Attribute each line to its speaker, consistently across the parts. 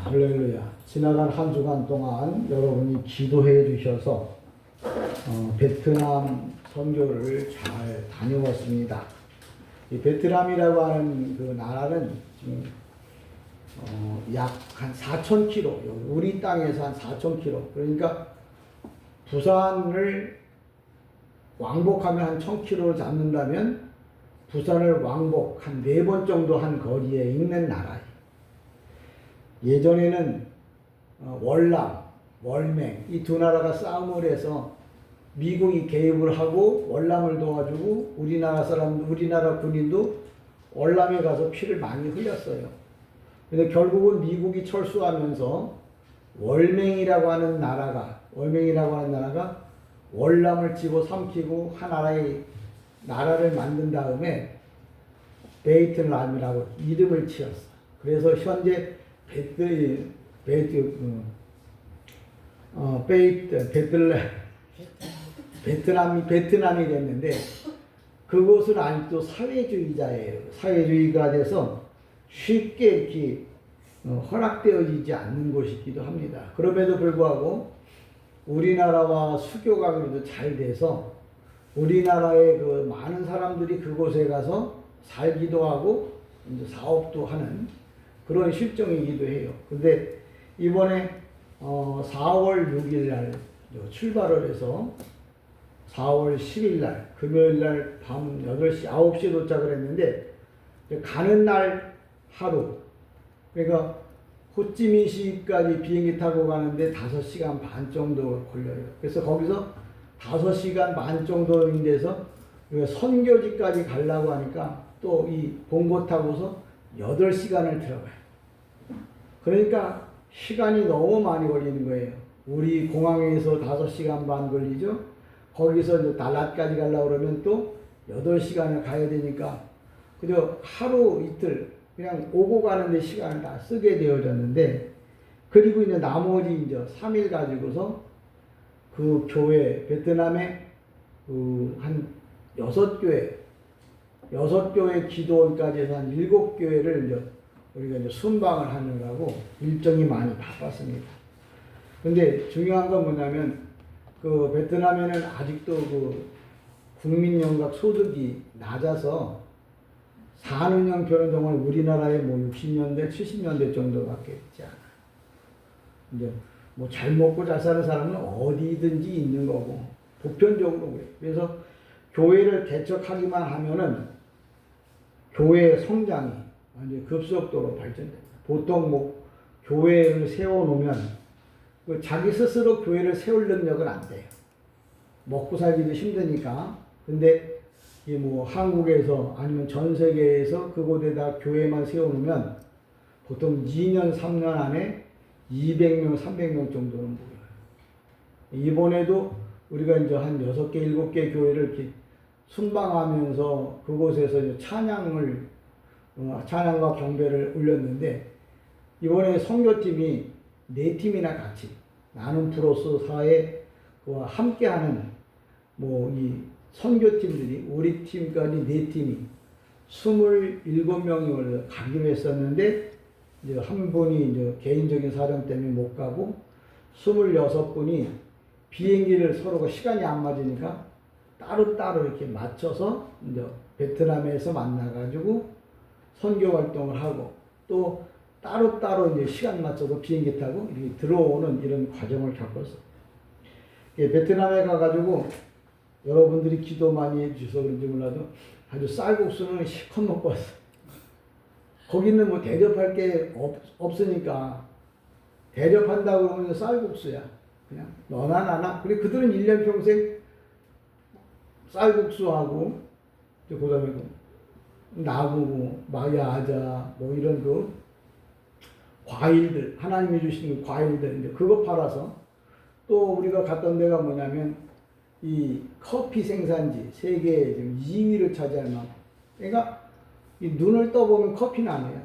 Speaker 1: 할렐루야. 지나간 한 주간 동안 여러분이 기도해 주셔서 베트남 선교를 잘 다녀왔습니다. 이 베트남이라고 하는 그 나라는 지금 약 한 4,000km, 우리 땅에서 한 4,000km. 그러니까 부산을 왕복하면 한 1,000km를 잡는다면 부산을 왕복 한 4번 정도 한 거리에 있는 나라예요. 예전에는 월남, 월맹 이 두 나라가 싸움을 해서 미국이 개입을 하고 월남을 도와주고 우리나라 군인도 월남에 가서 피를 많이 흘렸어요. 근데 결국은 미국이 철수하면서 월맹이라고 하는 나라가 월남을 집어삼키고 하나의 나라를 만든 다음에 베이트남이라고 이름을 지었어. 그래서 현재 베트남이 됐는데 그곳은 아직도 사회주의자예요. 사회주의가 돼서 쉽게 이렇게 허락되어지지 않는 곳이기도 합니다. 그럼에도 불구하고 우리나라와 수교가 그래도 잘 돼서 우리나라의 그 많은 사람들이 그곳에 가서 살기도 하고 사업도 하는 그런 실정이기도 해요. 근데 이번에 4월 6일 날 출발을 해서 4월 10일 날 금요일 날 밤 8시, 9시에 도착을 했는데 가는 날 하루, 그러니까 호찌민시까지 비행기 타고 가는데 5시간 반 정도 걸려요. 그래서 거기서 5시간 반 정도인 데서 선교지까지 가려고 하니까 또 이 봉고 타고서 8시간을 들어가요. 그러니까 시간이 너무 많이 걸리는 거예요. 우리 공항에서 5시간 반 걸리죠. 거기서 이제 달랏까지 가려고 그러면 또 8시간을 가야 되니까 그저 하루 이틀 그냥 오고 가는데 시간을 다 쓰게 되어졌는데, 그리고 이제 나머지 이제 3일 가지고서 그 교회, 베트남에 한 6교회 기도원까지 해서 한 7교회를 이제 우리가 이제 순방을 하느라고 일정이 많이 바빴습니다. 근데 중요한 건 뭐냐면 그 베트남에는 아직도 그 국민연각 소득이 낮아서 산후령 변호동을 우리나라에 뭐 60년대, 70년대 정도밖에 있지 않아요. 이제 뭐 잘 먹고 잘 사는 사람은 어디든지 있는 거고 보편적으로 그래요. 그래서 교회를 개척하기만 하면은 교회 성장이 완전히 급속도로 발전됩니다. 보통 뭐 교회를 세워놓으면 자기 스스로 교회를 세울 능력은 안 돼요. 먹고 살기도 힘드니까. 근데 이 뭐 한국에서 아니면 전 세계에서 그곳에다 교회만 세워놓으면 보통 2년, 3년 안에 200명, 300명 정도는 모여요. 이번에도 우리가 이제 한 6개, 7개 교회를 이렇게 순방하면서 그곳에서 이제 찬양과 경배를 올렸는데, 이번에 선교팀이 4팀이나 같이 나눔 플러스 사회 그와 함께하는 뭐 이 선교팀들이 우리 팀까지 4팀이 27명이 가기로 했었는데 이제 한 분이 이제 개인적인 사정 때문에 못 가고 26분이 비행기를 서로가 시간이 안 맞으니까 따로따로 이렇게 맞춰서 이제 베트남에서 만나가지고 선교 활동을 하고 또 따로따로 이제 시간 맞춰서 비행기 타고 이렇게 들어오는 이런 과정을 겪었어. 베트남에 가가지고 여러분들이 기도 많이 해주셔서 그런지 몰라도 아주 쌀국수는 실컷 먹고 왔어. 거기는 뭐 대접할 게 없으니까 대접한다고 그러면 쌀국수야. 그냥 너나 나나. 그리고 그들은 1년 평생 쌀국수하고 그 다음에 나무, 마야자 뭐 이런 그 과일들, 하나님이 주신 과일들 이제 그거 팔아서, 또 우리가 갔던 데가 뭐냐면 이 커피 생산지 세계 지금 2위를 차지할 만큼, 그러니까 이 눈을 떠보면 커피 나무야.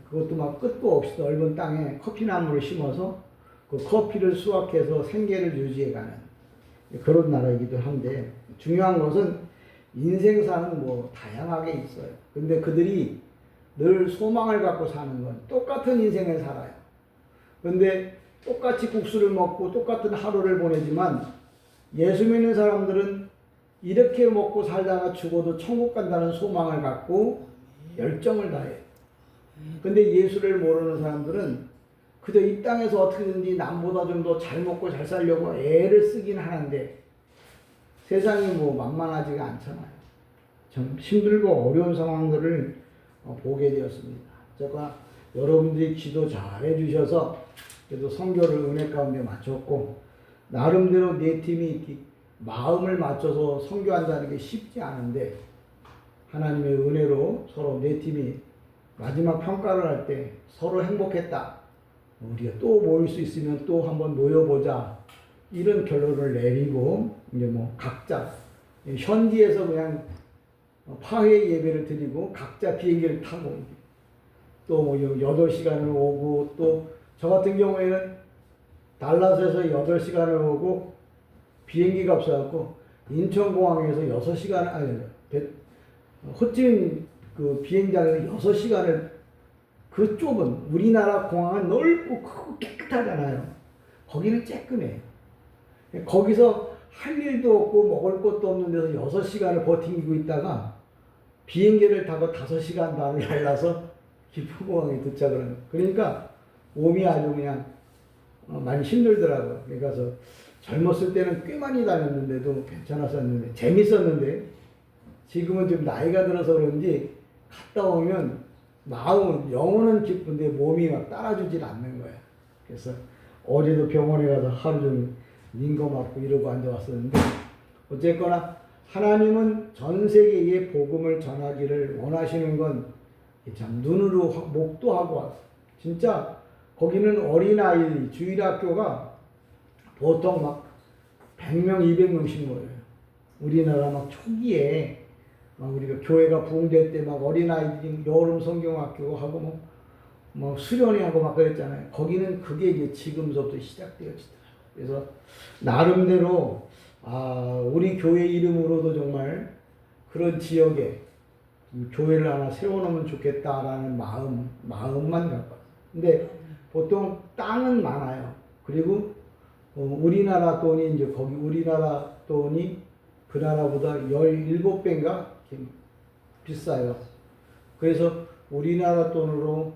Speaker 1: 그것도 막 끝도 없이 넓은 땅에 커피 나무를 심어서 그 커피를 수확해서 생계를 유지해가는 그런 나라이기도 한데, 중요한 것은 인생사는 뭐 다양하게 있어요. 근데 그들이 늘 소망을 갖고 사는 건 똑같은 인생을 살아요. 근데 똑같이 국수를 먹고 똑같은 하루를 보내지만 예수 믿는 사람들은 이렇게 먹고 살다가 죽어도 천국 간다는 소망을 갖고 열정을 다해. 근데 예수를 모르는 사람들은 그저 이 땅에서 어떻게든지 남보다 좀 더 잘 먹고 잘 살려고 애를 쓰긴 하는데 세상이 뭐 만만하지가 않잖아요. 참 힘들고 어려운 상황들을 보게 되었습니다. 제가 여러분들이 기도 잘 해주셔서 그래도 선교를 은혜 가운데 마쳤고 나름대로 네 팀이 마음을 맞춰서 선교한다는 게 쉽지 않은데 하나님의 은혜로 서로 네 팀이 마지막 평가를 할 때 서로 행복했다. 우리가 또 모일 수 있으면 또 한번 모여보자. 이런 결론을 내리고 이제 뭐 각자 현지에서 그냥 파회 예배를 드리고 각자 비행기를 타고 또 뭐 8시간을 오고 또 저 같은 경우에는 달라스에서 8시간을 오고 비행기가 없어갖고 인천공항에서 6시간 아니 호찌민 그 비행장에서 6시간을 그 좁은 우리나라 공항은 넓고 크고 깨끗하잖아요. 거기는 쬐끔해요. 거기서 할 일도 없고 먹을 것도 없는 데서 6시간을 버티고 있다가 비행기를 타고 5시간 반을 날라서 기포공항에 도착을 하는. 그러니까 몸이 아주 그냥 많이 힘들더라고요. 그래서 젊었을 때는 꽤 많이 다녔는데도 괜찮았었는데 재밌었는데 지금은 좀 나이가 들어서 그런지 갔다 오면 마음은 영혼은 기쁜데 몸이 막 따라주질 않는 거야. 그래서 어제도 병원에 가서 하루 종일 링거 맞고 이러고 앉아왔었는데 어쨌거나 하나님은 전 세계에 복음을 전하기를 원하시는 건 참 눈으로 목도하고 왔어. 진짜 거기는 어린아이 주일학교가 보통 막 100명, 200명씩 모여요. 우리나라 막 초기에 막 우리가 교회가 부흥될 때 막 어린아이들이 여름 성경학교 하고 뭐 수련회 하고 막 그랬잖아요. 거기는 그게 이제 지금서부터 시작되어지더라고요. 그래서 나름대로 우리 교회 이름으로도 정말 그런 지역에 교회를 하나 세워놓으면 좋겠다라는 마음만 갖고 왔어요. 근데 보통 땅은 많아요. 그리고 우리나라 돈이 이제 거기 우리나라 돈이 그 나라보다 17배인가 비싸요. 그래서 우리나라 돈으로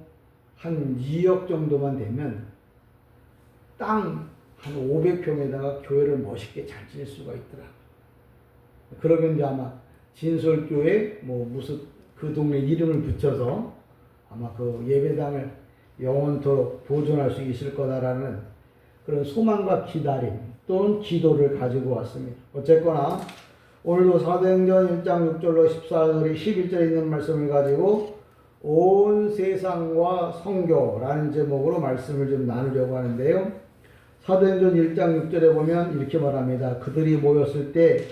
Speaker 1: 한 2억 정도만 되면 땅 한 500평에다가 교회를 멋있게 잘 지을 수가 있더라. 그러면 이제 아마 진솔교회 뭐 무슨 그 동네 이름을 붙여서 아마 그 예배당을 영원토록 보존할 수 있을 거다라는 그런 소망과 기다림 또는 기도를 가지고 왔습니다. 어쨌거나 오늘도 사도행전 1장 6절로 14절에 11절에 있는 말씀을 가지고 온 세상과 선교라는 제목으로 말씀을 좀 나누려고 하는데요. 사도행전 1장 6절에 보면 이렇게 말합니다. 그들이 모였을 때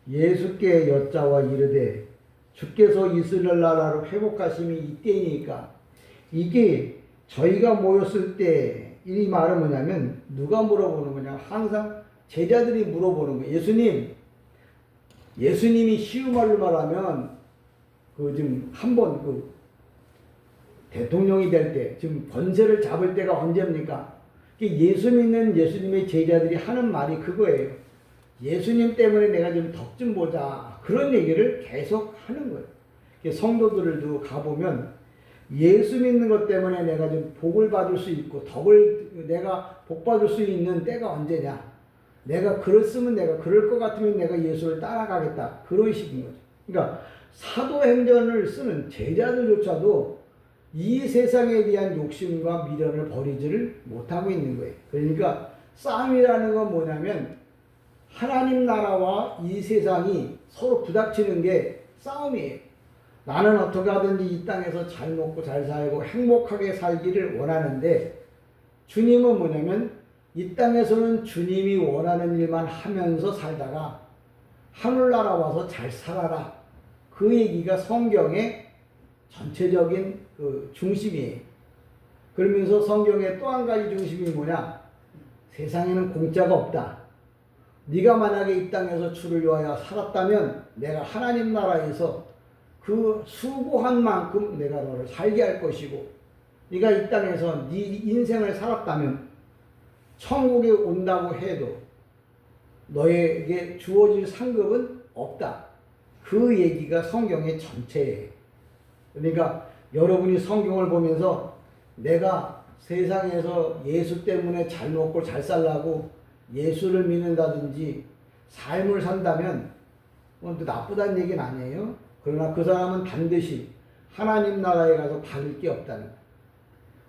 Speaker 1: 예수께 여짜와 이르되 주께서 이스라엘 나라를 회복하심이 이때이니까. 이게 저희가 모였을 때 이 말은 뭐냐면 누가 물어보는 거냐, 항상 제자들이 물어보는 거예요. 예수님이 쉬운 말로 말하면 지금 한번 대통령이 될 때 지금 권세를 잡을 때가 언제입니까? 예수 믿는 예수님의 제자들이 하는 말이 그거예요. 예수님 때문에 내가 좀 덕 좀 보자. 그런 얘기를 계속 하는 거예요. 성도들도 가보면 예수 믿는 것 때문에 내가 좀 복을 받을 수 있고 내가 복 받을 수 있는 때가 언제냐. 내가 내가 그럴 것 같으면 내가 예수를 따라가겠다. 그런 식인 거죠. 그러니까 사도행전을 쓰는 제자들조차도 이 세상에 대한 욕심과 미련을 버리지를 못하고 있는 거예요. 그러니까 싸움이라는 건 뭐냐면 하나님 나라와 이 세상이 서로 부닥치는 게 싸움이에요. 나는 어떻게 하든지 이 땅에서 잘 먹고 잘 살고 행복하게 살기를 원하는데 주님은 뭐냐면 이 땅에서는 주님이 원하는 일만 하면서 살다가 하늘나라 와서 잘 살아라. 그 얘기가 성경의 전체적인 중심이에요. 그러면서 성경의 또 한 가지 중심이 뭐냐? 세상에는 공짜가 없다. 네가 만약에 이 땅에서 주를 위하여 살았다면 내가 하나님 나라에서 그 수고한 만큼 내가 너를 살게 할 것이고 네가 이 땅에서 네 인생을 살았다면 천국에 온다고 해도 너에게 주어질 상급은 없다. 그 얘기가 성경의 전체예요. 그러니까 여러분이 성경을 보면서 내가 세상에서 예수 때문에 잘 먹고 잘 살라고 예수를 믿는다든지 삶을 산다면 나쁘다는 얘기는 아니에요. 그러나 그 사람은 반드시 하나님 나라에 가서 받을 게 없다는 거예요.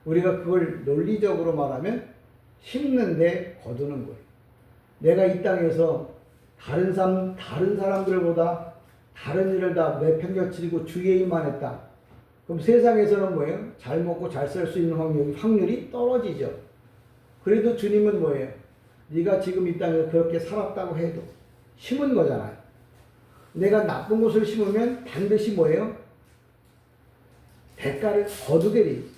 Speaker 1: 우리가 그걸 논리적으로 말하면 심는데 거두는 거예요. 내가 이 땅에서 다른 사람들보다 다른 일을 다 내팽겨치고 주의 일만 했다. 그럼 세상에서는 뭐예요? 잘 먹고 잘 살 수 있는 확률이 떨어지죠. 그래도 주님은 뭐예요? 네가 지금 이 땅에서 그렇게 살았다고 해도 심은 거잖아요. 내가 나쁜 것을 심으면 반드시 뭐예요? 대가를 거두게 돼 있어요.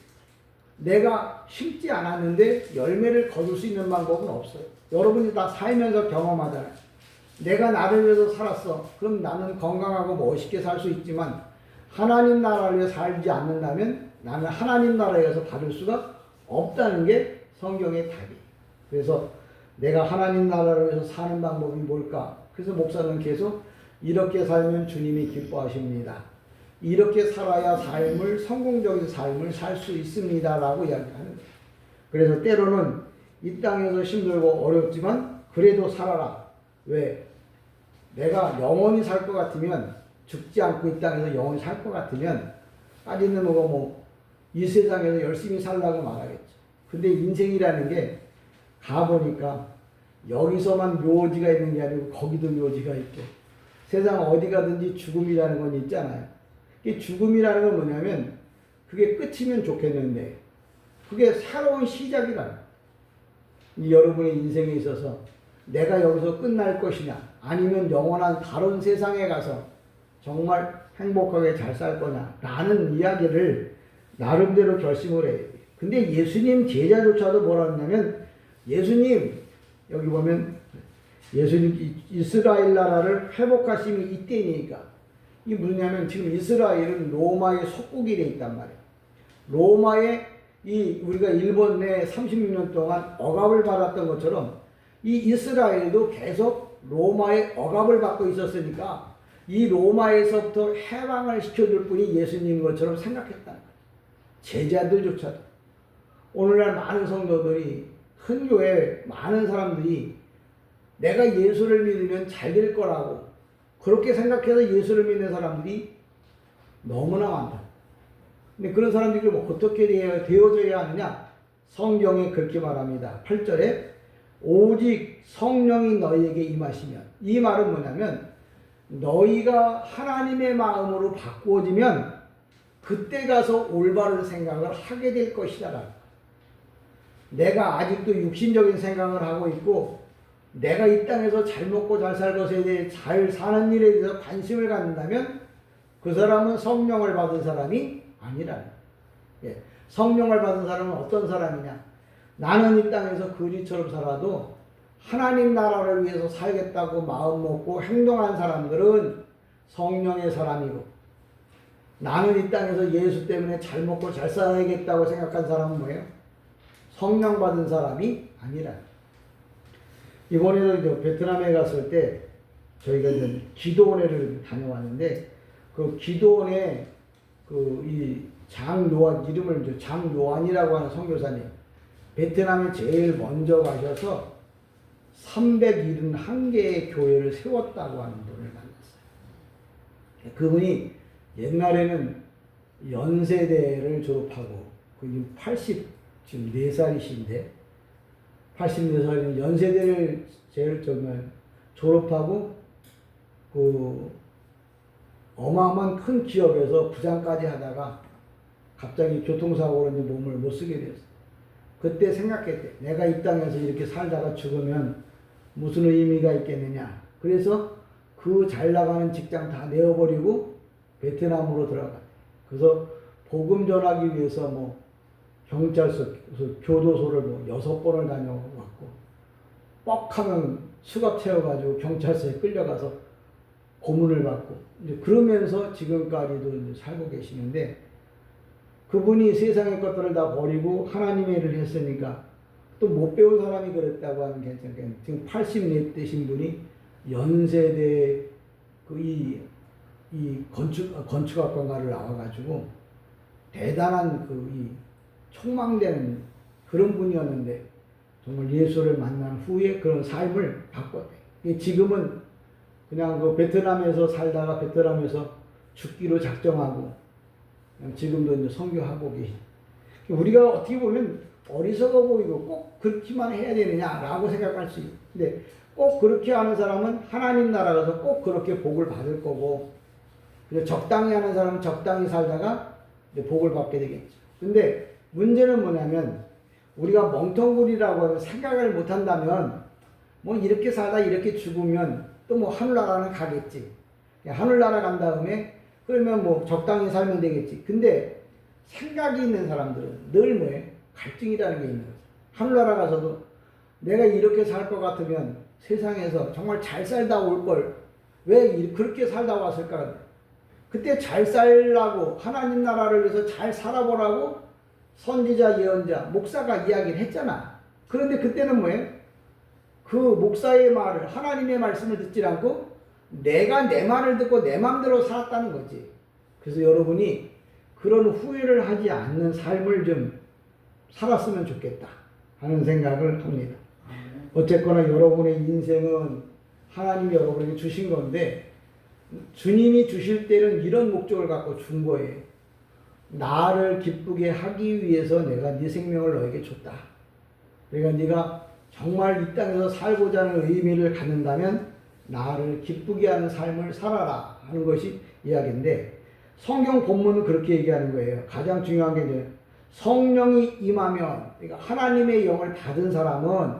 Speaker 1: 내가 심지 않았는데 열매를 거둘 수 있는 방법은 없어요. 여러분이 다 살면서 경험하잖아요. 내가 나를 위해서 살았어. 그럼 나는 건강하고 멋있게 살 수 있지만 하나님 나라를 위해 살지 않는다면 나는 하나님 나라에서 받을 수가 없다는 게 성경의 답이에요. 그래서 내가 하나님 나라를 위해서 사는 방법이 뭘까? 그래서 목사는 계속 이렇게 살면 주님이 기뻐하십니다. 이렇게 살아야 성공적인 삶을 살 수 있습니다. 라고 이야기하는 거예요. 그래서 때로는 이 땅에서 힘들고 어렵지만 그래도 살아라. 왜? 내가 영원히 살 것 같으면 죽지 않고 이 땅에서 영원히 살 것 같으면 따지는 거가 이 세상에서 열심히 살라고 말하겠죠. 근데 인생이라는 게 가보니까 여기서만 묘지가 있는 게 아니고 거기도 묘지가 있고 세상 어디 가든지 죽음이라는 건 있잖아요. 이 죽음이라는 건 뭐냐면 그게 끝이면 좋겠는데 그게 새로운 시작이라는 여러분의 인생에 있어서 내가 여기서 끝날 것이냐 아니면 영원한 다른 세상에 가서 정말 행복하게 잘 살 거냐 라는 이야기를 나름대로 결심을 해요. 근데 예수님 제자조차도 뭐라 하냐면 예수님 여기 보면 예수님 이스라엘 나라를 회복하심이 이때니까 이게 무엇이냐면 지금 이스라엘은 로마의 속국이 돼 있단 말이에요. 로마의 우리가 일본 내 36년 동안 억압을 받았던 것처럼 이 이스라엘도 계속 로마의 억압을 받고 있었으니까 이 로마에서부터 해방을 시켜줄 분이 예수님인 것처럼 생각했다는 거예요. 제자들조차도. 오늘날 많은 성도들이 큰 교회 많은 사람들이 내가 예수를 믿으면 잘 될 거라고 그렇게 생각해서 예수를 믿는 사람들이 너무나 많다. 근데 그런 사람들이 어떻게 되어져야 하느냐? 성경에 그렇게 말합니다. 8절에 오직 성령이 너희에게 임하시면 이 말은 뭐냐면 너희가 하나님의 마음으로 바꾸어지면 그때 가서 올바른 생각을 하게 될 것이다. 내가 아직도 육신적인 생각을 하고 있고 내가 이 땅에서 잘 먹고 잘 살 것에 대해 잘 사는 일에 대해서 관심을 갖는다면 그 사람은 성령을 받은 사람이 아니라는 거예요. 성령을 받은 사람은 어떤 사람이냐? 나는 이 땅에서 거지처럼 살아도 하나님 나라를 위해서 살겠다고 마음 먹고 행동한 사람들은 성령의 사람이고 나는 이 땅에서 예수 때문에 잘 먹고 잘 살아야겠다고 생각한 사람은 뭐예요? 성령 받은 사람이 아니라. 이번에도 베트남에 갔을 때 저희가 이제 기도원회를 다녀왔는데 그 기도원에 이 장요한 이름을 장요한이라고 하는 선교사님 베트남에 제일 먼저 가셔서 371개의 교회를 세웠다고 하는 분을 만났어요. 그분이 옛날에는 연세대를 졸업하고 그게 84살이신데 84살이면 연세대를 제일 정말 졸업하고 그 어마어마한 큰 기업에서 부장까지 하다가 갑자기 교통사고로 이제 몸을 못 쓰게 됐어요. 그때 생각했대. 내가 이 땅에서 이렇게 살다가 죽으면 무슨 의미가 있겠느냐. 그래서 그 잘 나가는 직장 다 내어버리고 베트남으로 들어갔대. 그래서 복음 전하기 위해서 경찰서, 교도소를 6번을 다녀왔고, 뻑하면 수갑 채워가지고 경찰서에 끌려가서 고문을 받고, 이제 그러면서 지금까지도 이제 살고 계시는데, 그분이 세상의 것들을 다 버리고 하나님의 일을 했으니까 또 못 배운 사람이 그랬다고 하면 괜찮겠네요. 지금 80몇 되신 분이 연세대 이 건축학과를 나와가지고 대단한 이 촉망되는 그런 분이었는데 정말 예수를 만난 후에 그런 삶을 바꿨대요. 지금은 그냥 그 베트남에서 살다가 베트남에서 죽기로 작정하고 지금도 이제 선교하고 계시. 우리가 어떻게 보면 어리석어 보이고 꼭 그렇게만 해야 되느냐라고 생각할 수 있는데, 근데 꼭 그렇게 하는 사람은 하나님 나라 가서 꼭 그렇게 복을 받을 거고, 적당히 하는 사람은 적당히 살다가 복을 받게 되겠죠. 근데 문제는 뭐냐면 우리가 멍텅구리라고 하면 생각을 못 한다면 뭐 이렇게 살다 이렇게 죽으면 또 뭐 하늘나라는 가겠지. 하늘나라 간 다음에 그러면 뭐 적당히 살면 되겠지. 근데 생각이 있는 사람들은 늘 뭐예요? 갈증이라는 게 있는 거죠. 하늘나라 가서도 내가 이렇게 살 것 같으면 세상에서 정말 잘 살다 올 걸 왜 그렇게 살다 왔을까? 그때 잘 살라고 하나님 나라를 위해서 잘 살아보라고 선지자, 예언자, 목사가 이야기를 했잖아. 그런데 그때는 뭐예요? 그 목사의 말을, 하나님의 말씀을 듣지 않고 내가 내 말을 듣고 내 마음대로 살았다는 거지. 그래서 여러분이 그런 후회를 하지 않는 삶을 좀 살았으면 좋겠다 하는 생각을 합니다. 어쨌거나 여러분의 인생은 하나님이 여러분에게 주신 건데 주님이 주실 때는 이런 목적을 갖고 준 거예요. 나를 기쁘게 하기 위해서 내가 네 생명을 너에게 줬다. 그러니까 네가 정말 이 땅에서 살고자 하는 의미를 갖는다면 나를 기쁘게 하는 삶을 살아라 하는 것이 이야기인데, 성경 본문은 그렇게 얘기하는 거예요. 가장 중요한 게 이제 성령이 임하면, 그러니까 하나님의 영을 받은 사람은,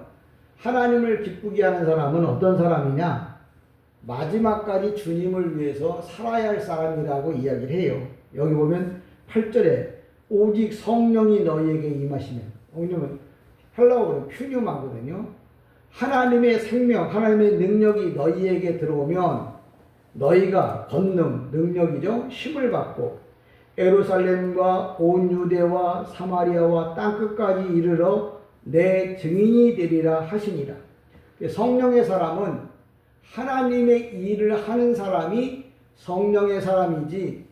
Speaker 1: 하나님을 기쁘게 하는 사람은 어떤 사람이냐? 마지막까지 주님을 위해서 살아야 할 사람이라고 이야기를 해요. 여기 보면 8절에 오직 성령이 너희에게 임하시면, 왜냐면 헬라어로 퓨뉴마거든요. 하나님의 생명, 하나님의 능력이 너희에게 들어오면 너희가 권능, 능력이죠. 힘을 받고 예루살렘과 온 유대와 사마리아와 땅끝까지 이르러 내 증인이 되리라 하시니라. 성령의 사람은 하나님의 일을 하는 사람이 성령의 사람이지,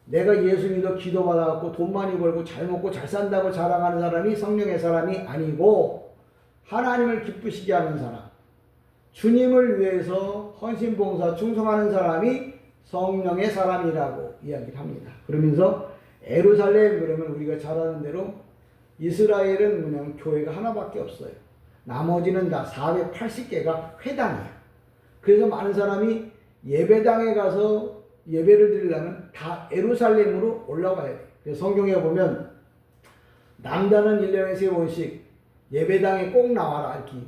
Speaker 1: 내가 예수 믿어 기도받아갖고 돈 많이 벌고 잘 먹고 잘 산다고 자랑하는 사람이 성령의 사람이 아니고, 하나님을 기쁘시게 하는 사람, 주님을 위해서 헌신봉사 충성하는 사람이 성령의 사람이라고 이야기를 합니다. 그러면서 예루살렘 그러면 우리가 잘 아는 대로 이스라엘은 그냥 교회가 하나밖에 없어요. 나머지는 다 480개가 회당이야. 그래서 많은 사람이 예배당에 가서 예배를 드리려면 다 예루살렘으로 올라가야 돼. 그래서 성경에 보면 남자는 1년에 3번씩 예배당에 꼭 나와라 이렇게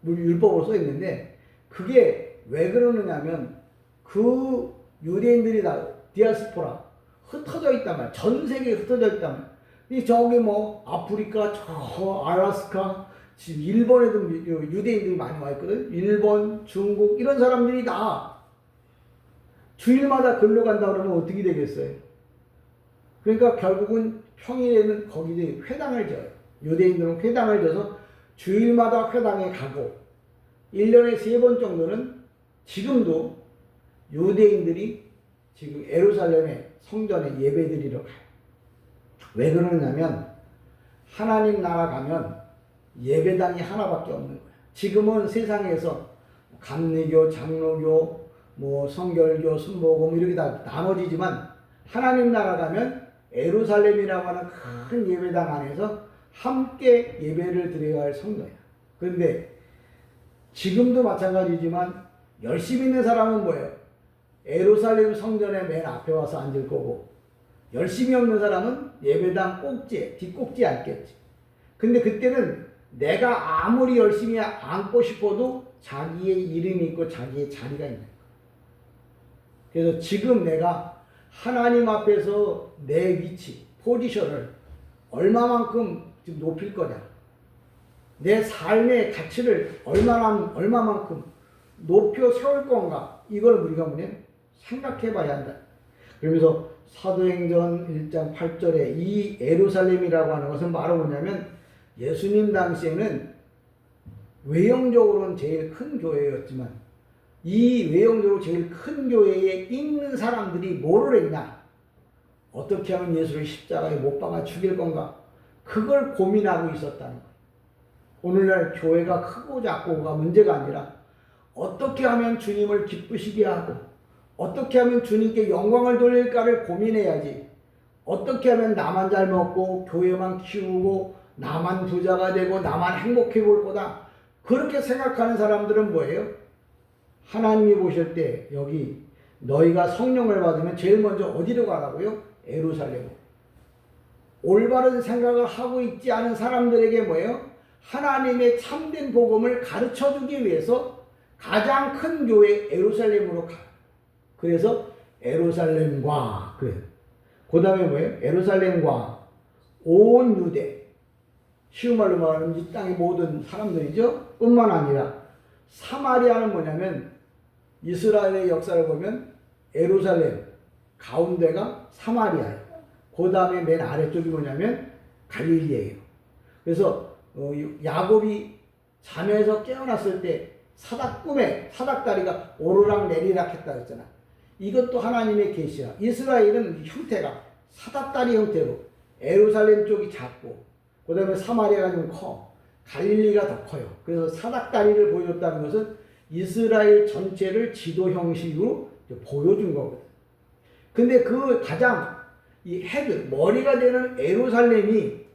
Speaker 1: 율법으로 써 있는데, 그게 왜 그러느냐면 그 유대인들이 다 디아스포라 흩어져 있단 말이야. 전 세계에 흩어져 있단 말이야. 저기 뭐 아프리카, 저 알래스카, 지금 일본에도 유대인들이 많이 와 있거든. 일본, 중국 이런 사람들이 다 주일마다 글로 간다 그러면 어떻게 되겠어요? 그러니까 결국은 평일에는 거기에 회당을 져요. 유대인들은 회당을 져서 주일마다 회당에 가고 1년에 3번 정도는 지금도 유대인들이 지금 예루살렘의 성전에 예배드리러 가요. 왜 그러냐면 하나님 나라 가면 예배당이 하나밖에 없는 거예요. 지금은 세상에서 감리교, 장로교, 뭐 성결교, 순복음 이렇게 다 나눠지지만 하나님 나라 가면 예루살렘이라고 하는 큰 예배당 안에서 함께 예배를 드려야 할 성도야. 그런데 지금도 마찬가지지만 열심히 있는 사람은 뭐예요? 예루살렘 성전의 맨 앞에 와서 앉을 거고, 열심히 없는 사람은 예배당 꼭지에, 뒷꼭지에 앉겠지. 근데 그때는 내가 아무리 열심히 앉고 싶어도 자기의 이름이 있고 자기의 자리가 있는 거야. 그래서 지금 내가 하나님 앞에서 내 위치, 포지션을 얼마만큼 지금 높일 거냐, 내 삶의 가치를 얼마만큼 높여 세울 건가, 이걸 우리가 뭐냐 생각해 봐야 한다. 그러면서 사도행전 1장 8절에 이 예루살렘이라고 하는 것은 바로 뭐냐면 예수님 당시에는 외형적으로는 제일 큰 교회였지만 이 외형적으로 제일 큰 교회에 있는 사람들이 뭐를 했냐? 어떻게 하면 예수를 십자가에 못 박아 죽일 건가? 그걸 고민하고 있었다는 거예요. 오늘날 교회가 크고 작고가 문제가 아니라 어떻게 하면 주님을 기쁘시게 하고 어떻게 하면 주님께 영광을 돌릴까를 고민해야지. 어떻게 하면 나만 잘 먹고 교회만 키우고 나만 부자가 되고 나만 행복해 볼 거다. 그렇게 생각하는 사람들은 뭐예요? 하나님이 보실 때 여기 너희가 성령을 받으면 제일 먼저 어디로 가라고요? 예루살렘으로. 올바른 생각을 하고 있지 않은 사람들에게 뭐예요? 하나님의 참된 복음을 가르쳐주기 위해서 가장 큰 교회 예루살렘으로 가. 그래서 예루살렘과 그 다음에 뭐예요? 예루살렘과 온 유대, 쉬운 말로 말하면 이 땅의 모든 사람들이죠. 뿐만 아니라 사마리아는 뭐냐면 이스라엘의 역사를 보면 예루살렘 가운데가 사마리아예요. 그 다음에 맨 아래쪽이 뭐냐면 갈릴리예요. 그래서 야곱이 잠에서 깨어났을 때 꿈에 사닥다리가 오르락 내리락 했다 했잖아. 이것도 하나님의 계시야. 이스라엘은 형태가 사닥다리 형태로 예루살렘 쪽이 작고 그 다음에 사마리아가 좀 커. 갈릴리가 더 커요. 그래서 사닥다리를 보여줬다는 것은 이스라엘 전체를 지도 형식으로 보여준 거거든. 근데 그 가장 이 헤드, 머리가 되는 예루살렘이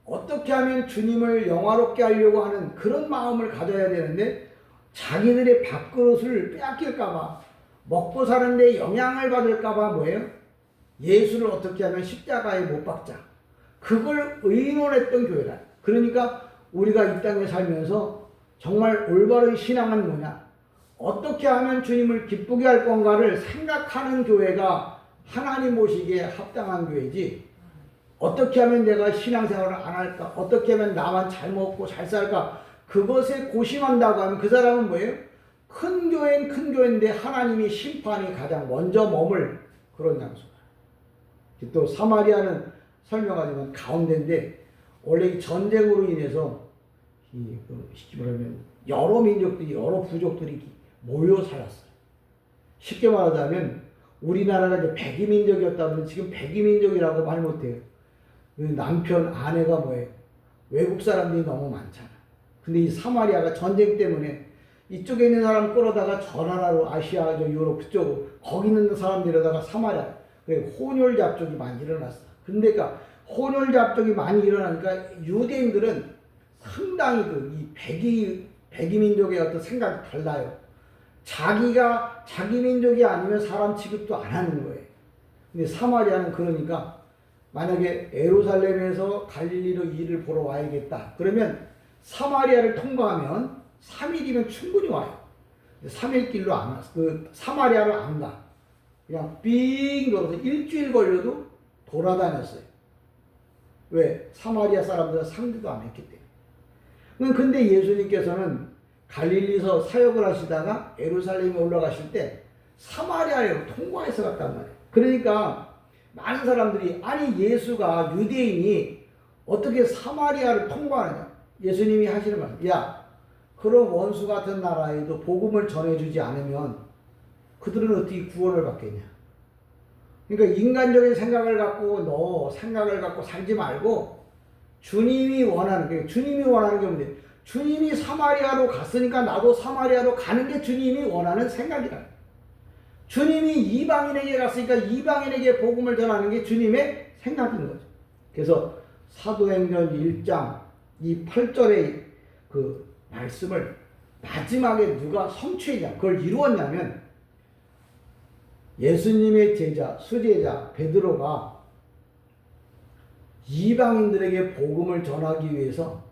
Speaker 1: 어떻게 하면 주님을 영화롭게 하려고 하는 그런 마음을 가져야 되는데 자기들의 밥그릇을 빼앗길까봐 먹고 사는데 영향을 받을까봐 뭐예요? 예수를 어떻게 하면 십자가에 못 박자. 그걸 의논했던 교회다. 그러니까 우리가 이 땅에 살면서 정말 올바른 신앙은 뭐냐? 어떻게 하면 주님을 기쁘게 할 건가를 생각하는 교회가 하나님 보시기에 합당한 교회지. 어떻게 하면 내가 신앙생활을 안 할까? 어떻게 하면 나만 잘 먹고 잘 살까? 그것에 고심한다고 하면 그 사람은 뭐예요? 큰 교회는 큰 교회인데 하나님이 심판이 가장 먼저 머물 그런 장소다. 또 사마리아는 설명하지만 가운데인데 원래 이 전쟁으로 인해서 쉽게 말하면 여러 민족들이 여러 부족들이 모여 살았어요. 쉽게 말하자면 우리나라가 이제 백이민족이었다면 지금 백이민족이라고 말 못해요. 남편 아내가 뭐예요? 외국 사람들이 너무 많잖아. 근데 이 사마리아가 전쟁 때문에 이쪽에 있는 사람 끌어다가 저 나라로 아시아, 유럽 그쪽으로 거기 있는 사람들에다가 사마리아 혼혈 잡족이 많이 일어났어. 근데 그러니까 혼혈 잡족이 많이 일어나니까 유대인들은 상당히 이 백이민족의 어떤 생각이 달라요. 자기가 자기 민족이 아니면 사람 취급도 안 하는 거예요. 근데 사마리아는 그러니까 만약에 예루살렘에서 갈릴리로 일을 보러 와야겠다. 그러면 사마리아를 통과하면 3일이면 충분히 와요. 3일 길로 안 와. 사마리아를 안 가. 그냥 삥 돌아서 일주일 걸려도 돌아다녔어요. 왜? 사마리아 사람들은 상대도 안 했기 때문에. 근데 예수님께서는 갈릴리에서 사역을 하시다가 예루살렘에 올라가실 때 사마리아로 통과해서 갔단 말이에요. 그러니까 많은 사람들이 아니 예수가 유대인이 어떻게 사마리아를 통과하느냐. 예수님이 하시는 말씀. 야, 그런 원수 같은 나라에도 복음을 전해주지 않으면 그들은 어떻게 구원을 받겠냐. 그러니까 인간적인 생각을 갖고 생각을 갖고 살지 말고 주님이 원하는 게 뭔데? 주님이 사마리아로 갔으니까 나도 사마리아로 가는 게 주님이 원하는 생각이다. 주님이 이방인에게 갔으니까 이방인에게 복음을 전하는 게 주님의 생각인 거죠. 그래서 사도행전 1장 이 8절의 그 말씀을 마지막에 누가 성취했냐, 그걸 이루었냐면 예수님의 제자, 수제자 베드로가 이방인들에게 복음을 전하기 위해서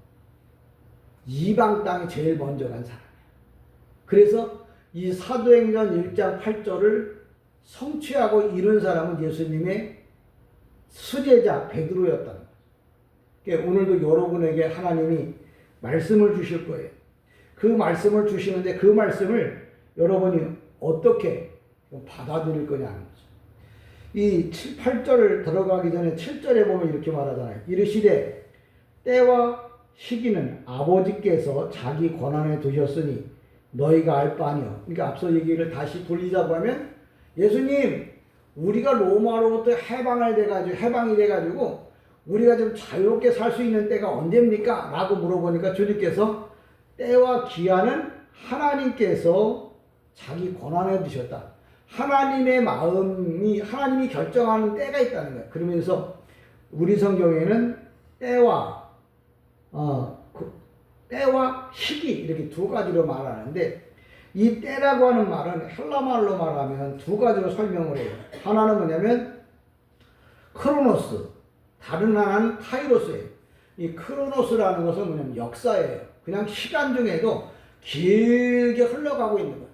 Speaker 1: 이방 땅에 제일 먼저 간 사람이에요. 그래서 이 사도행전 1장 8절을 성취하고 이룬 사람은 예수님의 수제자 베드로였다는 거예요. 그러니까 오늘도 여러분에게 하나님이 말씀을 주실 거예요. 그 말씀을 주시는데 그 말씀을 여러분이 어떻게 받아들일 거냐는 거죠. 이 7, 8절 들어가기 전에 7절에 보면 이렇게 말하잖아요. 이르시되 때와 시기는 아버지께서 자기 권한에 두셨으니 너희가 알 바 아니요. 그러니까 앞서 얘기를 다시 돌리자고 하면 예수님 우리가 로마로부터 해방이 돼가지고 우리가 좀 자유롭게 살 수 있는 때가 언제입니까? 라고 물어보니까 주님께서 때와 기한은 하나님께서 자기 권한에 두셨다. 하나님의 마음이 하나님이 결정하는 때가 있다는 거예요. 그러면서 우리 성경에는 때와 때와 시기 이렇게 두 가지로 말하는데 이 때라고 하는 말은 헬라말로 말하면 두 가지로 설명을 해요. 하나는 뭐냐면 크로노스, 다른 하나는 카이로스예요. 이 크로노스라는 것은 뭐냐면 역사예요. 그냥 시간 중에도 길게 흘러가고 있는 거예요.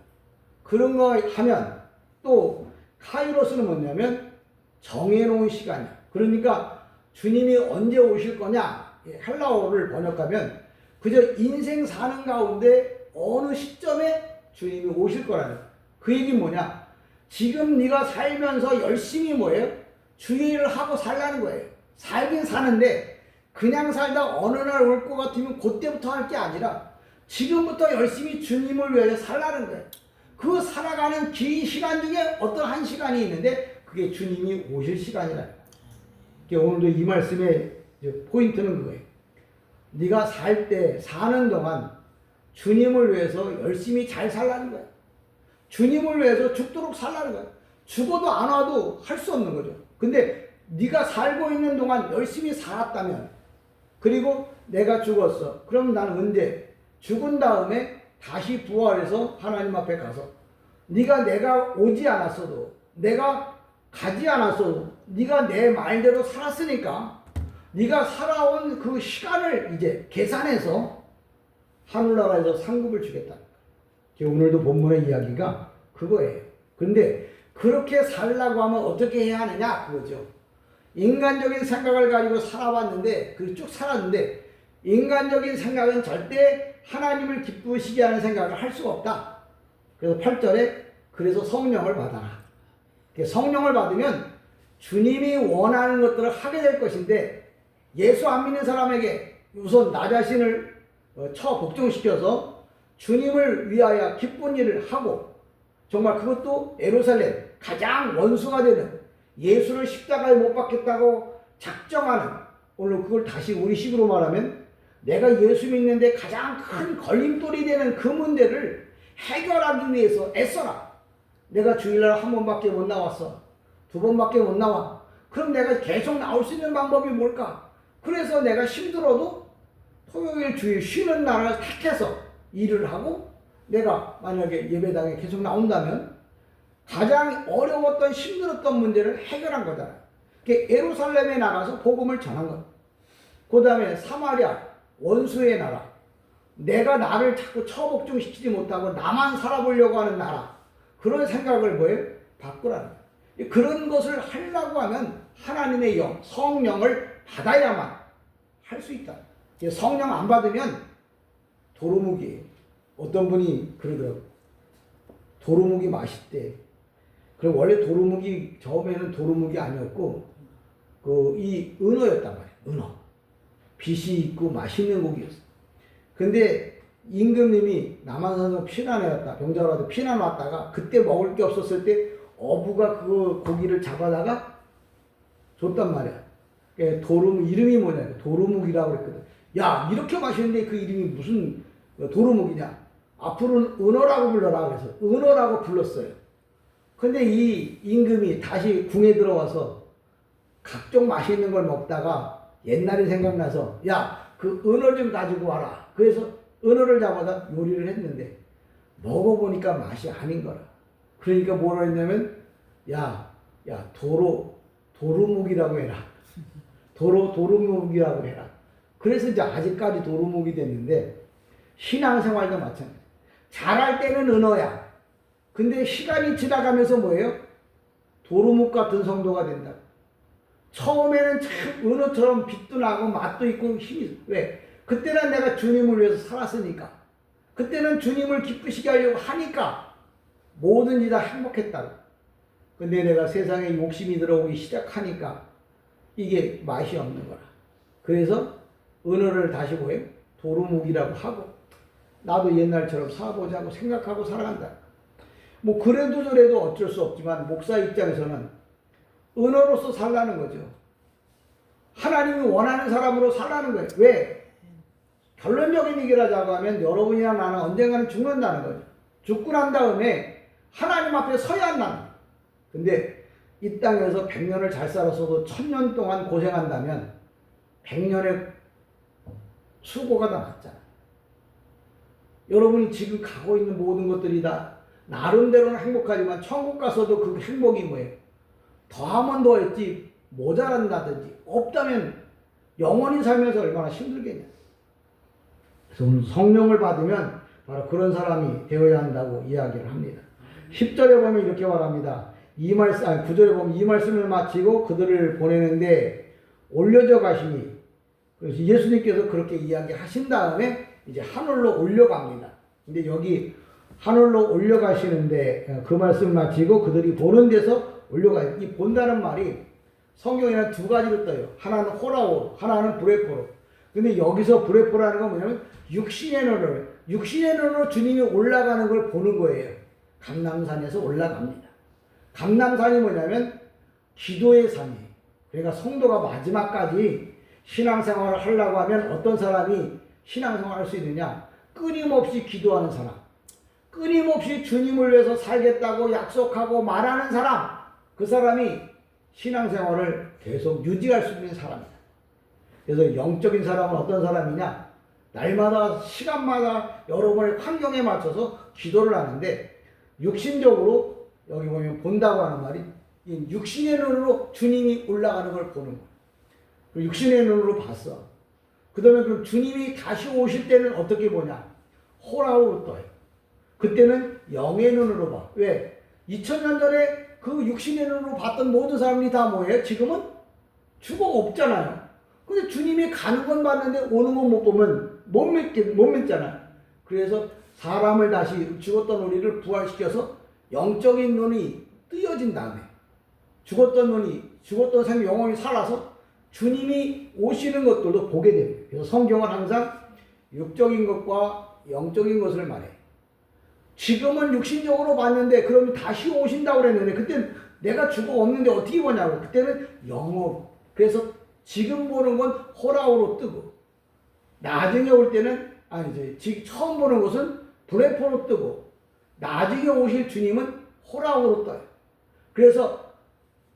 Speaker 1: 그런 거 하면 또 카이로스는 뭐냐면 정해놓은 시간이에요. 그러니까 주님이 언제 오실 거냐 헬라어를 번역하면 그저 인생 사는 가운데 어느 시점에 주님이 오실 거라는 거예요. 그 얘기는 뭐냐? 지금 네가 살면서 열심히 뭐예요? 주의 일을 하고 살라는 거예요. 살긴 사는데 그냥 살다 어느 날 올 것 같으면 그때부터 할 게 아니라 지금부터 열심히 주님을 위해서 살라는 거예요. 그 살아가는 긴 시간 중에 어떤 한 시간이 있는데 그게 주님이 오실 시간이라는 거예요. 오늘도 이 말씀의 포인트는 그거예요. 네가 살 때 사는 동안 주님을 위해서 열심히 잘 살라는 거야. 주님을 위해서 죽도록 살라는 거야. 죽어도 안 와도 할 수 없는 거죠. 근데 네가 살고 있는 동안 열심히 살았다면 그리고 내가 죽었어. 그럼 나는 언제? 죽은 다음에 다시 부활해서 하나님 앞에 가서 내가 오지 않았어도 내가 가지 않았어도 네가 내 말대로 살았으니까 네가 살아온 그 시간을 이제 계산해서 하늘나라에서 상급을 주겠다. 오늘도 본문의 이야기가 그거예요. 그런데 그렇게 살라고 하면 어떻게 해야 하느냐 그거죠. 인간적인 생각을 가지고 살아봤는데 쭉 살았는데 인간적인 생각은 절대 하나님을 기쁘시게 하는 생각을 할 수가 없다. 그래서 8절에 그래서 성령을 받아라. 성령을 받으면 주님이 원하는 것들을 하게 될 것인데 예수 안 믿는 사람에게 우선 나 자신을 복종시켜서 주님을 위하여 기쁜 일을 하고 정말 그것도 예루살렘 가장 원수가 되는 예수를 십자가에 못 박겠다고 작정하는 오늘 그걸 다시 우리식으로 말하면 내가 예수 믿는데 가장 큰 걸림돌이 되는 그 문제를 해결하기 위해서 애써라. 내가 주일날 한 번밖에 못 나왔어. 두 번밖에 못 나와. 그럼 내가 계속 나올 수 있는 방법이 뭘까? 그래서 내가 힘들어도 토요일 주일 쉬는 날을 택해서 일을 하고 내가 만약에 예배당에 계속 나온다면 가장 어려웠던 힘들었던 문제를 해결한 거잖아요. 예루살렘에 나가서 복음을 전한 것. 그 다음에 사마리아 원수의 나라. 내가 나를 자꾸 처복종시키지 못하고 나만 살아보려고 하는 나라. 그런 생각을 뭐예요? 바꾸라는 거예요. 그런 것을 하려고 하면 하나님의 영, 성령을 받아야만 할 수 있다. 성령 안 받으면 도루묵이에요. 어떤 분이 그러더라고요. 도루묵이 맛있대. 그럼 원래 도루묵이 처음에는 도루묵이 아니었고 이 은어였단 말이에요. 은어. 빛이 있고 맛있는 고기였어. 근데 임금님이 남한산성 피난에 왔다. 병자로 와서 피난 왔다가 그때 먹을 게 없었을 때 어부가 그 고기를 잡아다가 줬단 말이야. 도루묵 이름이 뭐냐? 도루묵이라고 그랬거든. 야 이렇게 맛있는데 그 이름이 무슨 도루묵이냐? 앞으로는 은어라고 불러라 그래서 은어라고 불렀어요. 근데 이 임금이 다시 궁에 들어와서 각종 맛있는 걸 먹다가 옛날이 생각나서 야 그 은어 좀 가지고 와라. 그래서 은어를 잡아다 요리를 했는데 먹어보니까 맛이 아닌 거라. 그러니까 뭐라 했냐면 야 도루묵이라고 해라. 도루묵이라고 해라. 그래서 이제 아직까지 도루묵이 됐는데 신앙생활도 마찬가지. 잘할 때는 은어야. 근데 시간이 지나가면서 뭐예요? 도루묵 같은 성도가 된다. 처음에는 참 은어처럼 빛도 나고 맛도 있고 힘이 왜? 그때는 내가 주님을 위해서 살았으니까. 그때는 주님을 기쁘시게 하려고 하니까 뭐든지 다 행복했다고. 근데 내가 세상에 욕심이 들어오기 시작하니까 이게 맛이 없는 거라. 그래서 은어를 다시 뭐예요? 도루묵이라고 하고 나도 옛날처럼 살아보자고 생각하고 살아간다. 뭐 그래도 저래도 어쩔 수 없지만 목사 입장에서는 은어로서 살라는 거죠. 하나님이 원하는 사람으로 살라는 거예요. 왜? 결론적인 얘기를 하자고 하면 여러분이나 나는 언젠가는 죽는다는 거죠. 죽고 난 다음에 하나님 앞에 서야 한다는 거예요. 근데 이 땅에서 100년을 잘 살았어도 1000년 동안 고생한다면 100년의 수고가 다 낫잖아요. 여러분이 지금 가고 있는 모든 것들이 다 나름대로는 행복하지만 천국 가서도 그 행복이 뭐예요? 더하면 더했지 모자란다든지 없다면 영원히 살면서 얼마나 힘들겠냐. 그래서 오늘 성령을 받으면 바로 그런 사람이 되어야 한다고 이야기를 합니다. 10절에 보면 이렇게 말합니다. 9절에 보면 이 말씀을 마치고 그들을 보내는데 올려져 가시니, 그래서 예수님께서 그렇게 이야기하신 다음에 이제 하늘로 올려갑니다. 근데 여기 하늘로 올려가시는데 그 말씀 마치고 그들이 보는 데서 올려가요. 이 본다는 말이 성경에는 두 가지로 떠요. 하나는 호라오, 하나는 브레포로. 근데 여기서 브레포라는 건 뭐냐면 육신의 눈으로 주님이 올라가는 걸 보는 거예요. 감람산에서 올라갑니다. 감람산이 뭐냐면 기도의 산이에요. 그러니까 성도가 마지막까지 신앙생활을 하려고 하면 어떤 사람이 신앙생활을 할 수 있느냐? 끊임없이 기도하는 사람, 끊임없이 주님을 위해서 살겠다고 약속하고 말하는 사람, 그 사람이 신앙생활을 계속 유지할 수 있는 사람이다. 그래서 영적인 사람은 어떤 사람이냐? 날마다 시간마다 여러분의 환경에 맞춰서 기도를 하는데, 육신적으로 여기 보면 본다고 하는 말이 육신의 눈으로 주님이 올라가는 걸 보는 거예요. 육신의 눈으로 봤어. 그 다음에 그럼 주님이 다시 오실 때는 어떻게 보냐? 호라우로 떠요. 그때는 영의 눈으로 봐. 왜? 2000년 전에 그 육신의 눈으로 봤던 모든 사람들이 다 뭐예요? 지금은 죽어 없잖아요. 근데 주님이 가는 건 봤는데 오는 건 못 보면 못 믿잖아요. 그래서 사람을 다시 죽었던 우리를 부활시켜서 영적인 눈이 뜨여진 다음에 죽었던 삶이 영원히 살아서 주님이 오시는 것들도 보게 됩니다. 그래서 성경은 항상 육적인 것과 영적인 것을 말해요. 지금은 육신적으로 봤는데 그러면 다시 오신다고 그랬는데 그때는 내가 죽어 없는데 어떻게 보냐고. 그때는 영으로. 그래서 지금 보는 건 호라우로 뜨고 나중에 올 때는 처음 보는 것은 브레포로 뜨고 나중에 오실 주님은 호라우로 떠요. 그래서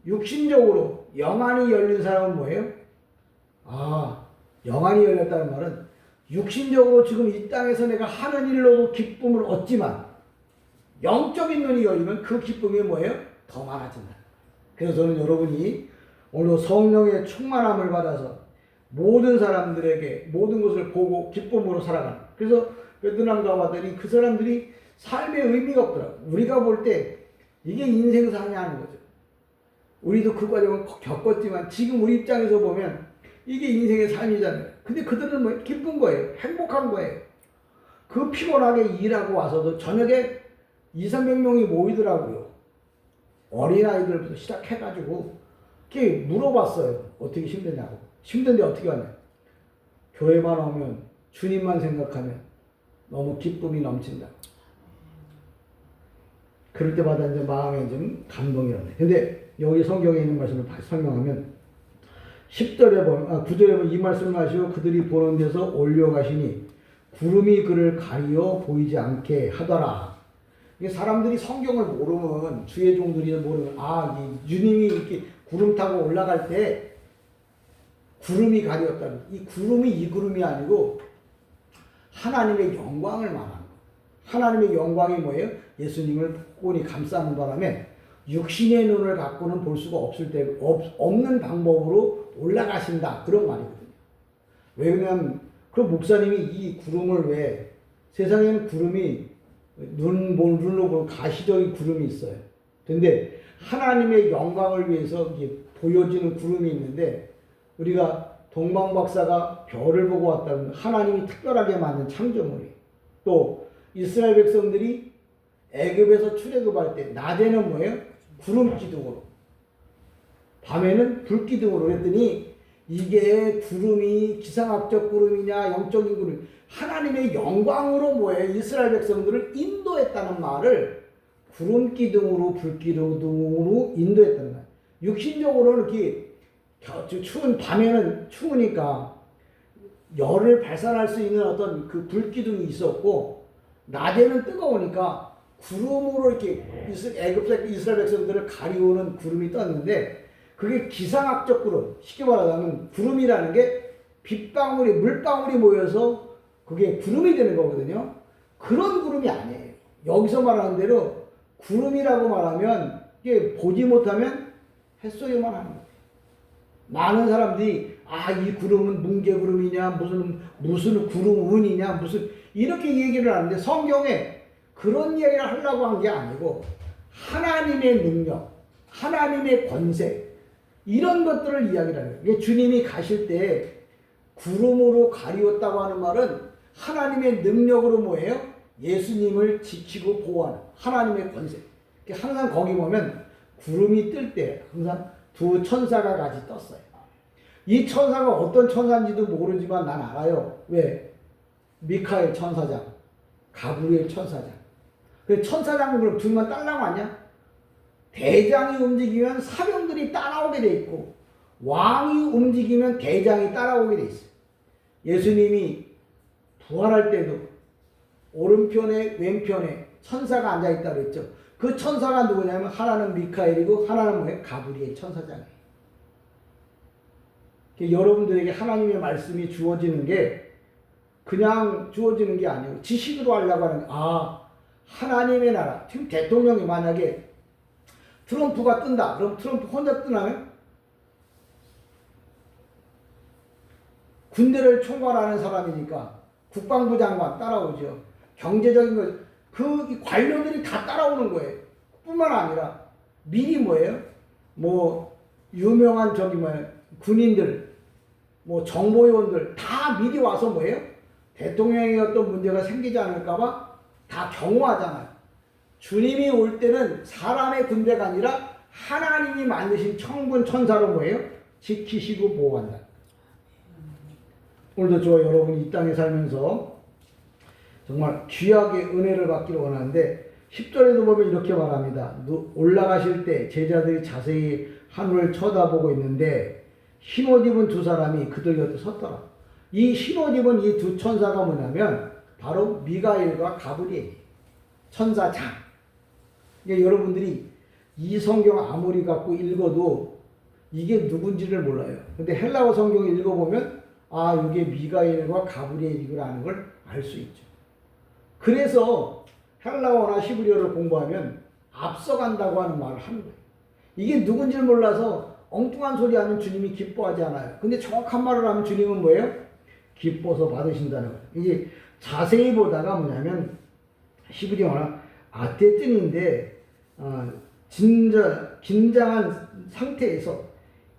Speaker 1: 육신적으로 영안이 열린 사람은 뭐예요? 영안이 열렸다는 말은 육신적으로 지금 이 땅에서 내가 하는 일로도 기쁨을 얻지만 영적인 눈이 열리면 그 기쁨이 뭐예요? 더 많아진다. 그래서 저는 여러분이 오늘 성령의 충만함을 받아서 모든 사람들에게 모든 것을 보고 기쁨으로 살아가는. 그래서 베트남 가봤더니 그 사람들이 삶의 의미가 없더라고요. 우리가 볼 때 이게 인생사냐 하는 거죠. 우리도 그 과정을 겪었지만 지금 우리 입장에서 보면 이게 인생의 삶이잖아요. 근데 그들은 뭐 기쁜 거예요. 행복한 거예요. 그 피곤하게 일하고 와서도 저녁에 200~300명이 모이더라고요. 어린아이들부터 시작해가지고 이렇게 물어봤어요. 어떻게 힘드냐고. 힘든데 어떻게 하냐. 교회만 오면 주님만 생각하면 너무 기쁨이 넘친다. 그럴 때마다 이제 마음에 좀 감동이 나네. 근데 여기 성경에 있는 말씀을 다시 설명하면 9절에 보면 이 말씀을 하시고 그들이 보는 데서 올려가시니 구름이 그를 가리어 보이지 않게 하더라. 이게 사람들이 성경을 모르면, 주의 종들이 모르면, 주님이 이렇게 구름 타고 올라갈 때 구름이 가리었다는, 이 구름이 이 구름이 아니고 하나님의 영광을 말하는 거예요. 하나님의 영광이 뭐예요? 예수님을 포근히 감싸는 바람에 육신의 눈을 갖고는 볼 수가 없는 방법으로 올라가신다. 그런 말이거든요. 왜 그러냐면, 그 목사님이 이 구름을 왜, 세상에는 구름이 눈으로 보는 가시적인 구름이 있어요. 근데 하나님의 영광을 위해서 이게 보여지는 구름이 있는데, 우리가 동방박사가 별을 보고 왔다면 하나님이 특별하게 만든 창조물이에요. 또 이스라엘 백성들이 애굽에서 출애굽할 때 낮에는 뭐예요? 구름 기둥으로, 밤에는 불 기둥으로 했더니 이게 구름이 기상학적 구름이냐 영적인 구름, 하나님의 영광으로 뭐예요? 이스라엘 백성들을 인도했다는 말을 구름 기둥으로 불 기둥으로 인도했다는 거예요. 육신적으로는 이렇게 추운 밤에는 추우니까 열을 발산할 수 있는 어떤 그 불 기둥이 있었고, 낮에는 뜨거우니까 구름으로 이렇게 이스라엘 백성들을 가리우는 구름이 떴는데, 그게 기상학적 구름, 쉽게 말하자면 구름이라는 게 빗방울이 물방울이 모여서 그게 구름이 되는 거거든요. 그런 구름이 아니에요. 여기서 말하는 대로 구름이라고 말하면 이게 보지 못하면 햇소리만 하는 거예요. 많은 사람들이 이 구름은 뭉게구름이냐 무슨 구름운이냐 무슨 이렇게 얘기를 하는데, 성경에 그런 얘기를 하려고 한 게 아니고 하나님의 능력, 하나님의 권세, 이런 것들을 이야기를 하는 거예요. 주님이 가실 때 구름으로 가리웠다고 하는 말은 하나님의 능력으로 뭐예요? 예수님을 지키고 보호하는 하나님의 권세. 항상 거기 보면 구름이 뜰 때 항상 두 천사가 같이 떴어요. 이 천사가 어떤 천사인지도 모르지만 난 알아요. 왜? 미카엘 천사장, 가브리엘 천사장. 그 천사장은 그럼 둘만 딸랑 왔냐? 대장이 움직이면 사병들이 따라오게 돼 있고, 왕이 움직이면 대장이 따라오게 돼 있어요. 예수님이 부활할 때도 오른편에 왼편에 천사가 앉아있다고 그랬죠. 그 천사가 누구냐면 하나는 미카엘이고 하나는 뭐예요? 가브리엘 천사장이에요. 여러분들에게 하나님의 말씀이 주어지는 게 그냥 주어지는 게 아니고 지식으로 하려고 하는, 하나님의 나라. 지금 대통령이 만약에 트럼프가 뜬다. 그럼 트럼프 혼자 뜨나요? 군대를 총괄하는 사람이니까 국방부 장관 따라오죠. 경제적인 거, 그 관료들이 다 따라오는 거예요. 뿐만 아니라 미리 뭐예요? 유명한 군인들, 정보요원들 다 미리 와서 뭐예요? 대통령의 어떤 문제가 생기지 않을까봐 다 경호하잖아요. 주님이 올 때는 사람의 군대가 아니라 하나님이 만드신 천군 천사로 뭐예요? 지키시고 보호한다. 오늘도 저와 여러분이 이 땅에 살면서 정말 귀하게 은혜를 받기를 원하는데, 10절에도 보면 이렇게 말합니다. 올라가실 때 제자들이 자세히 하늘을 쳐다보고 있는데 흰옷 입은 두 사람이 그들 곁에 섰더라. 이 흰옷 입은 이 두 천사가 뭐냐면 바로 미가엘과 가브리엘 천사장. 여러분들이 이 성경 아무리 갖고 읽어도 이게 누군지를 몰라요. 근데 헬라어 성경을 읽어보면 이게 미가엘과 가브리엘이라는 걸 알 수 있죠. 그래서 헬라어나 히브리어를 공부하면 앞서간다고 하는 말을 하는 거예요. 이게 누군지를 몰라서 엉뚱한 소리 하면 주님이 기뻐하지 않아요. 근데 정확한 말을 하면 주님은 뭐예요? 기뻐서 받으신다는 거예요. 이게 자세히 보다가 뭐냐면 히브리어나 아테뜬인데 긴장한 상태에서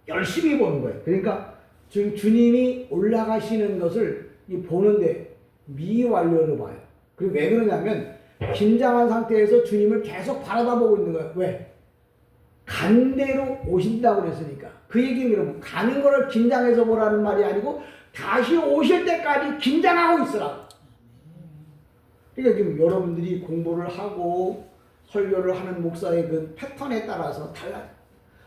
Speaker 1: 열심히 보는 거예요. 그러니까 지금 주님이 올라가시는 것을 보는데 미완료로 봐요. 그리고 왜 그러냐면 긴장한 상태에서 주님을 계속 바라다보고 있는 거예요. 왜? 간 대로 오신다고 그랬으니까. 그 얘기는 여러분, 가는 거를 긴장해서 보라는 말이 아니고 다시 오실 때까지 긴장하고 있으라고. 그러니까 지금 여러분들이 공부를 하고 설교를 하는 목사의 그 패턴에 따라서 달라요.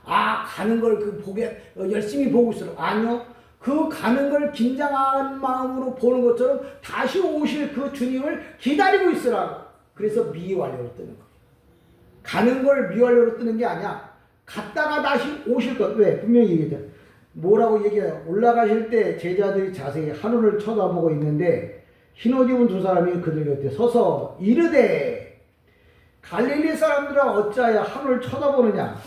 Speaker 1: 가는 걸 보게 열심히 보고 있으라고. 아니요. 그 가는 걸 긴장한 마음으로 보는 것처럼 다시 오실 그 주님을 기다리고 있으라고. 그래서 미완료로 뜨는 거예요. 가는 걸 미완료로 뜨는 게 아니야. 갔다가 다시 오실 것. 왜? 분명히 얘기했죠. 뭐라고 얘기해요? 올라가실 때 제자들이 자세히 하늘을 쳐다보고 있는데 흰옷 입은 두 사람이 그들 곁에 서서 이르되 갈릴리 사람들아 어찌하여 하늘을 쳐다보느냐?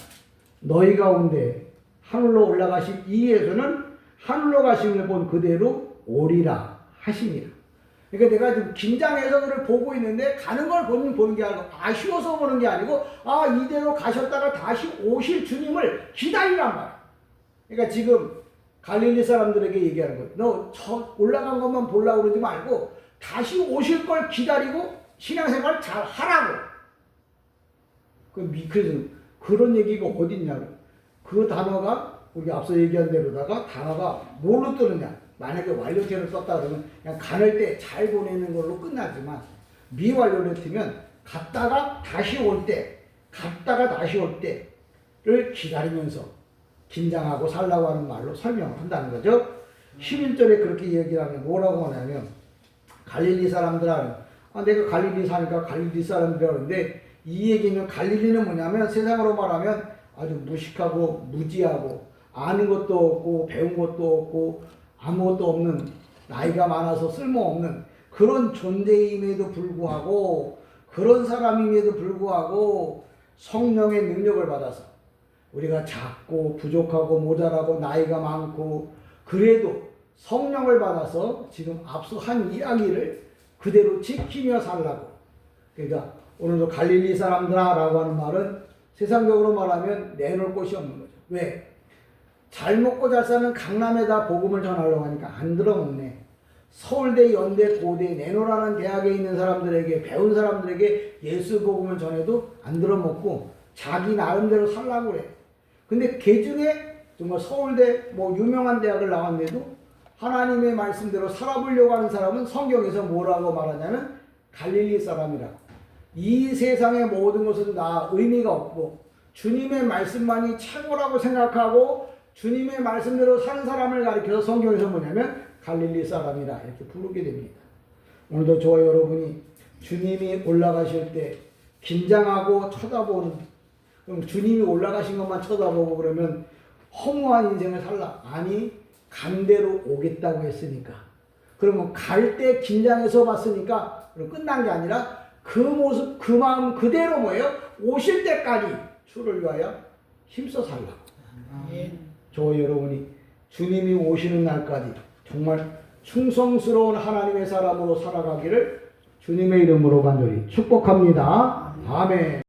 Speaker 1: 너희 가운데 하늘로 올라가신 이에서는 하늘로 가심을 본 그대로 오리라 하시니라. 그러니까 내가 지금 긴장해서 그를 보고 있는데 가는 걸 보는 게 아니고 아쉬워서 보는 게 아니고 이대로 가셨다가 다시 오실 주님을 기다리란 말이야. 그러니까 지금 갈릴리 사람들에게 얘기하는 거예요. 너 올라간 것만 보려고 그러지 말고 다시 오실 걸 기다리고 신앙생활 잘 하라고. 그래서 그런 얘기가 어딨냐고. 그 단어가 우리 앞서 얘기한 대로다가 단어가 뭘로 뜨느냐. 만약에 완료체를 썼다 그러면 그냥 가낼 때 잘 보내는 걸로 끝나지만 미완료를 쓰면 갔다가 다시 올 때, 갔다가 다시 올 때를 기다리면서 긴장하고 살라고 하는 말로 설명을 한다는 거죠. 11절에 그렇게 얘기를 하면 뭐라고 하냐면 갈릴리 사람들아, 내가 갈릴리 사니까 갈릴리 사람들이라 그러는데 이 얘기는 갈릴리는 뭐냐면 세상으로 말하면 아주 무식하고 무지하고 아는 것도 없고 배운 것도 없고 아무것도 없는 나이가 많아서 쓸모없는 그런 존재임에도 불구하고 그런 사람임에도 불구하고 성령의 능력을 받아서 우리가 작고 부족하고 모자라고 나이가 많고 그래도 성령을 받아서 지금 앞서 한 이야기를 그대로 지키며 살라고. 그러니까 오늘도 갈릴리 사람들아라고 하는 말은 세상적으로 말하면 내놓을 곳이 없는 거죠. 왜? 잘 먹고 잘 사는 강남에다 복음을 전하려고 하니까 안 들어먹네. 서울대, 연대, 고대, 내노라는 대학에 있는 사람들에게 배운 사람들에게 예수 복음을 전해도 안 들어먹고 자기 나름대로 살라고 그래. 근데 그 중에 정말 서울대 뭐 유명한 대학을 나왔는데도 하나님의 말씀대로 살아보려고 하는 사람은 성경에서 뭐라고 말하냐면 갈릴리 사람이라고. 이 세상의 모든 것은 다 의미가 없고 주님의 말씀만이 최고라고 생각하고 주님의 말씀대로 사는 사람을 가리켜서 성경에서 뭐냐면 갈릴리 사람이라 이렇게 부르게 됩니다. 오늘도 저와 여러분이 주님이 올라가실 때 긴장하고 쳐다보는, 그럼 주님이 올라가신 것만 쳐다보고 그러면 허무한 인생을 살라. 아니, 간 대로 오겠다고 했으니까. 그러면 갈 때 긴장해서 봤으니까 끝난 게 아니라 그 모습, 그 마음 그대로 뭐예요? 오실 때까지 주를 위하여 힘써 살라고. 저와 여러분이 주님이 오시는 날까지 정말 충성스러운 하나님의 사람으로 살아가기를 주님의 이름으로 간절히 축복합니다. 아멘.